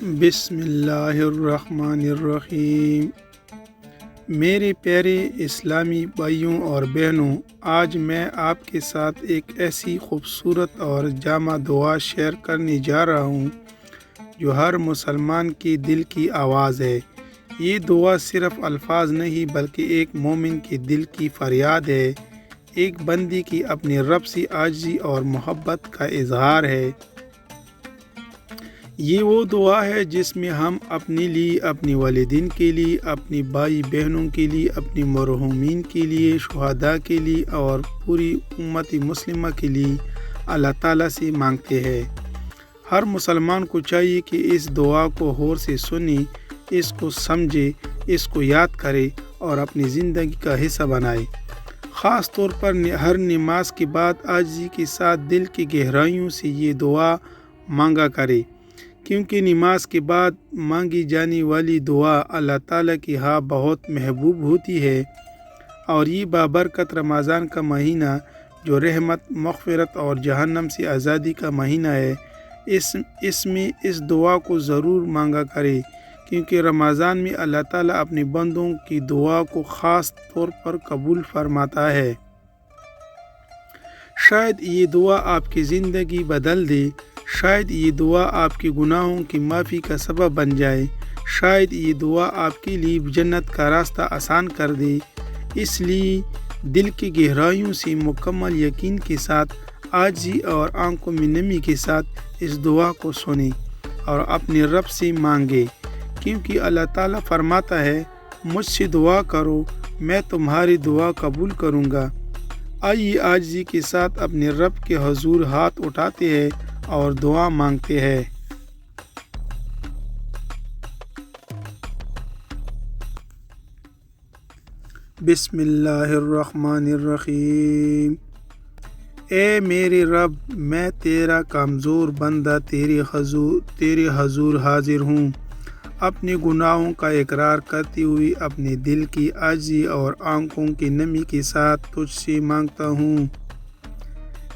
بسم اللہ الرحمن الرحیم۔ میرے پیارے اسلامی بھائیوں اور بہنوں، آج میں آپ کے ساتھ ایک ایسی خوبصورت اور جامع دعا شیئر کرنے جا رہا ہوں جو ہر مسلمان کے دل کی آواز ہے۔ یہ دعا صرف الفاظ نہیں بلکہ ایک مومن کے دل کی فریاد ہے، ایک بندی کی اپنے رب سے عاجزی اور محبت کا اظہار ہے۔ یہ وہ دعا ہے جس میں ہم اپنے لیے، اپنے والدین کے لیے، اپنی بھائی بہنوں کے لیے، اپنی مرحومین کے لیے، شہداء کے لیے اور پوری امت مسلمہ کے لیے اللہ تعالیٰ سے مانگتے ہیں۔ ہر مسلمان کو چاہیے کہ اس دعا کو غور سے سنے، اس کو سمجھے، اس کو یاد کرے اور اپنی زندگی کا حصہ بنائے۔ خاص طور پر ہر نماز کے بعد عاجزی کے ساتھ دل کی گہرائیوں سے یہ دعا مانگا کرے، کیونکہ نماز کے بعد مانگی جانے والی دعا اللہ تعالیٰ کی ہاں بہت محبوب ہوتی ہے۔ اور یہ بابرکت رمضان کا مہینہ جو رحمت، مغفرت اور جہنم سے آزادی کا مہینہ ہے، اس میں اس دعا کو ضرور مانگا کرے، کیونکہ رمضان میں اللہ تعالیٰ اپنے بندوں کی دعا کو خاص طور پر قبول فرماتا ہے۔ شاید یہ دعا آپ کی زندگی بدل دے، شاید یہ دعا آپ کے گناہوں کی معافی کا سبب بن جائے، شاید یہ دعا آپ کے لیے جنت کا راستہ آسان کر دے۔ اس لیے دل کی گہرائیوں سے مکمل یقین کے ساتھ، عاجزی اور آنکھوں میں نمی کے ساتھ اس دعا کو سنیں اور اپنے رب سے مانگے، کیونکہ اللہ تعالیٰ فرماتا ہے، مجھ سے دعا کرو، میں تمہاری دعا قبول کروں گا۔ آئیے عاجزی کے ساتھ اپنے رب کے حضور ہاتھ اٹھاتے ہیں اور دعا مانگتے ہیں۔ بسم اللہ الرحمن الرحیم۔ اے میرے رب، میں تیرا کمزور بندہ تیرے حضور حاضر ہوں، اپنے گناہوں کا اقرار کرتے ہوئے اپنے دل کی عاجزی اور آنکھوں کی نمی کے ساتھ تجھ سے مانگتا ہوں۔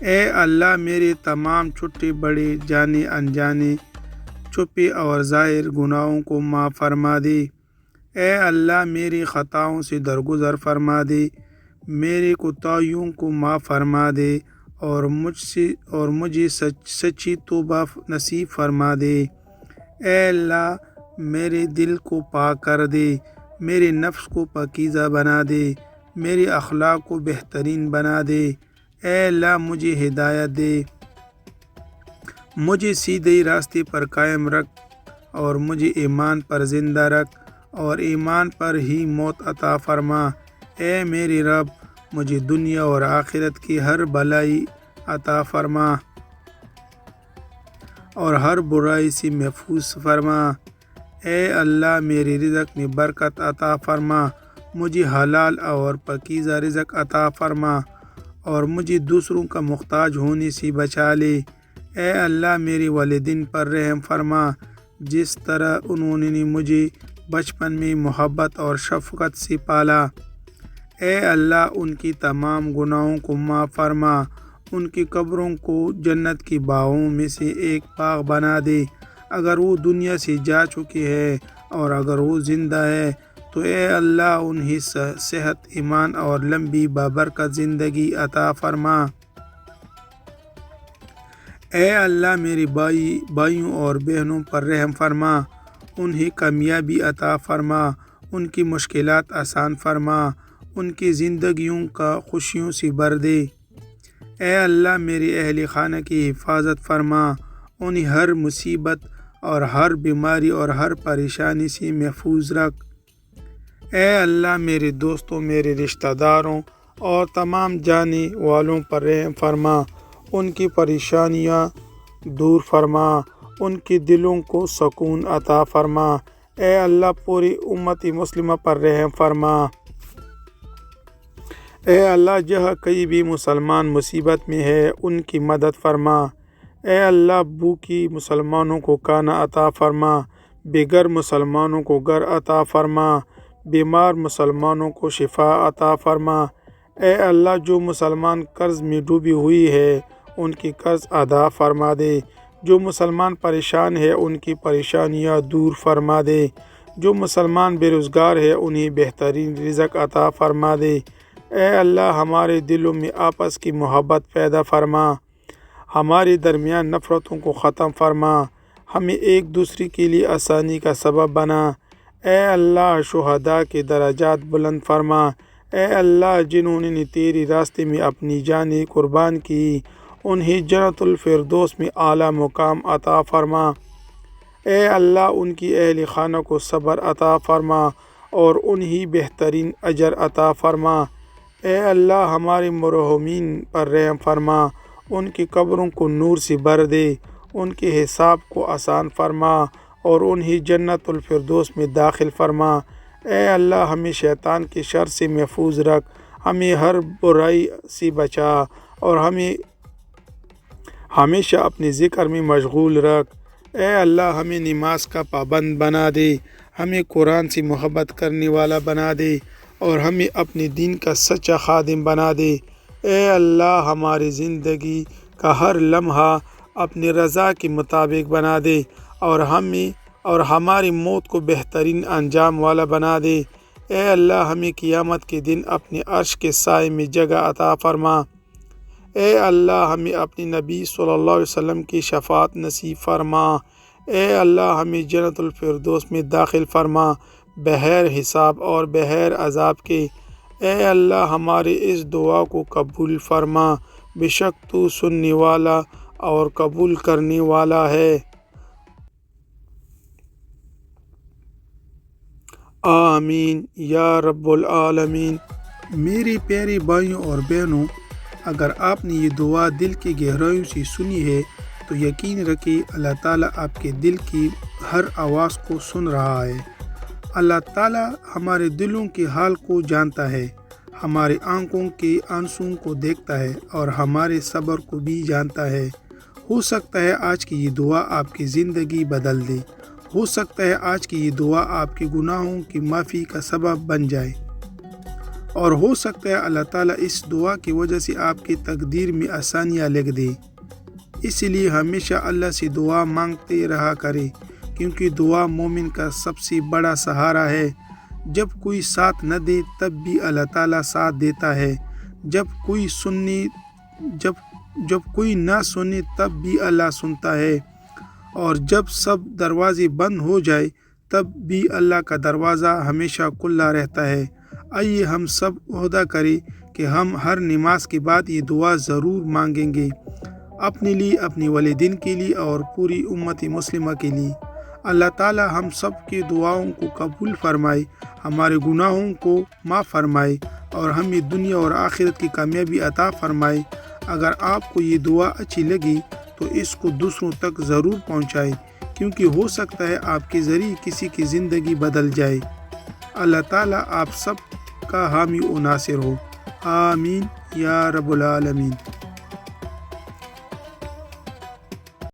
اے اللہ، میرے تمام چھوٹے بڑے، جانے انجانے، چھپے اور ظاہر گناہوں کو معاف فرما دے۔ اے اللہ، میری خطاؤں سے درگزر فرما دے، میرے کوتاہیوں کو معاف فرما دے اور مجھے سچی توبہ نصیب فرما دے۔ اے اللہ، میرے دل کو پاک کر دے، میرے نفس کو پاکیزہ بنا دے، میرے اخلاق کو بہترین بنا دے۔ اے اللہ، مجھے ہدایت دے، مجھے سیدھے راستے پر قائم رکھ اور مجھے ایمان پر زندہ رکھ اور ایمان پر ہی موت عطا فرما۔ اے میرے رب، مجھے دنیا اور آخرت کی ہر بھلائی عطا فرما اور ہر برائی سے محفوظ فرما۔ اے اللہ، میرے رزق میں برکت عطا فرما، مجھے حلال اور پاکیزہ رزق عطا فرما اور مجھے دوسروں کا محتاج ہونے سے بچا لے۔ اے اللہ، میرے والدین پر رحم فرما، جس طرح انہوں نے مجھے بچپن میں محبت اور شفقت سے پالا۔ اے اللہ، ان کی تمام گناہوں کو معاف فرما، ان کی قبروں کو جنت کی باغوں میں سے ایک باغ بنا دے۔ اگر وہ دنیا سے جا چکے ہیں اور اگر وہ زندہ ہے تو اے اللہ، انہیں صحت، ایمان اور لمبی بابرکت زندگی عطا فرما۔ اے اللہ، میرے بھائیوں اور بہنوں پر رحم فرما، انہیں کامیابی عطا فرما، ان کی مشکلات آسان فرما، ان کی زندگیوں کا خوشیوں سے بھر دے۔ اے اللہ، میرے اہل خانہ کی حفاظت فرما، انہیں ہر مصیبت اور ہر بیماری اور ہر پریشانی سے محفوظ رکھ۔ اے اللہ، میرے دوستوں، میرے رشتہ داروں اور تمام جانے والوں پر رحم فرما، ان کی پریشانیاں دور فرما، ان کے دلوں کو سکون عطا فرما۔ اے اللہ، پوری امت مسلمہ پر رحم فرما۔ اے اللہ، جہاں کہیں بھی مسلمان مصیبت میں ہے، ان کی مدد فرما۔ اے اللہ، بھوکی مسلمانوں کو کھانا عطا فرما، بے گھر مسلمانوں کو گھر عطا فرما، بیمار مسلمانوں کو شفا عطا فرما۔ اے اللہ، جو مسلمان قرض میں ڈوبی ہوئی ہے، ان کی قرض ادا فرما دے، جو مسلمان پریشان ہے ان کی پریشانیاں دور فرما دے، جو مسلمان بے روزگار ہے انہیں بہترین رزق عطا فرما دے۔ اے اللہ ہمارے دلوں میں آپس کی محبت پیدا فرما، ہمارے درمیان نفرتوں کو ختم فرما، ہمیں ایک دوسرے کے لیے آسانی کا سبب بنا۔ اے اللہ شہداء کے درجات بلند فرما۔ اے اللہ جنہوں نے تیرے راستے میں اپنی جانیں قربان کی انہیں جنت الفردوس میں اعلیٰ مقام عطا فرما۔ اے اللہ ان کی اہل خانہ کو صبر عطا فرما اور انہیں بہترین اجر عطا فرما۔ اے اللہ ہمارے مرحومین پر رحم فرما، ان کی قبروں کو نور سے بھر دے، ان کے حساب کو آسان فرما اور انہیں جنت الفردوس میں داخل فرما۔ اے اللہ ہمیں شیطان کے شر سے محفوظ رکھ، ہمیں ہر برائی سے بچا اور ہمیں ہمیشہ اپنے ذکر میں مشغول رکھ۔ اے اللہ ہمیں نماز کا پابند بنا دے، ہمیں قرآن سے محبت کرنے والا بنا دے اور ہمیں اپنے دین کا سچا خادم بنا دے۔ اے اللہ ہماری زندگی کا ہر لمحہ اپنی رضا کے مطابق بنا دے اور ہماری موت کو بہترین انجام والا بنا دے۔ اے اللہ ہمیں قیامت کے دن اپنے عرش کے سائے میں جگہ عطا فرما۔ اے اللہ ہمیں اپنے نبی صلی اللہ علیہ وسلم کی شفاعت نصیب فرما۔ اے اللہ ہمیں جنت الفردوس میں داخل فرما بغیر حساب اور بغیر عذاب کے۔ اے اللہ ہمارے اس دعا کو قبول فرما، بے شک تو سننے والا اور قبول کرنے والا ہے۔ آمین یا رب العالمین۔ میرے پیارے بھائیوں اور بہنوں، اگر آپ نے یہ دعا دل کی گہرائیوں سے سنی ہے تو یقین رکھیں اللہ تعالیٰ آپ کے دل کی ہر آواز کو سن رہا ہے۔ اللہ تعالیٰ ہمارے دلوں کے حال کو جانتا ہے، ہمارے آنکھوں کے آنسوؤں کو دیکھتا ہے اور ہمارے صبر کو بھی جانتا ہے۔ ہو سکتا ہے آج کی یہ دعا آپ کی زندگی بدل دے، ہو سکتا ہے آج کی یہ دعا آپ کے گناہوں کی معافی کا سبب بن جائے، اور ہو سکتا ہے اللہ تعالیٰ اس دعا کی وجہ سے آپ کی تقدیر میں آسانیاں لکھ دے۔ اس لیے ہمیشہ اللہ سے دعا مانگتے رہا کرے، کیونکہ دعا مومن کا سب سے بڑا سہارا ہے۔ جب کوئی ساتھ نہ دے تب بھی اللہ تعالیٰ ساتھ دیتا ہے، جب کوئی نہ سنے تب بھی اللہ سنتا ہے، اور جب سب دروازے بند ہو جائے تب بھی اللہ کا دروازہ ہمیشہ کھلا رہتا ہے۔ آئیے ہم سب عہدہ کریں کہ ہم ہر نماز کے بعد یہ دعا ضرور مانگیں گے، اپنے لیے، اپنے والدین کے لیے اور پوری امت مسلمہ کے لیے۔ اللہ تعالیٰ ہم سب کے دعاؤں کو قبول فرمائے، ہمارے گناہوں کو معاف فرمائے اور ہمیں دنیا اور آخرت کی کامیابی عطا فرمائے۔ اگر آپ کو یہ دعا اچھی لگی تو اس کو دوسروں تک ضرور پہنچائیں، کیونکہ ہو سکتا ہے آپ کے ذریعے کسی کی زندگی بدل جائے۔ اللہ تعالیٰ آپ سب کا حامی و ناصر ہو۔ آمین یا رب العالمین۔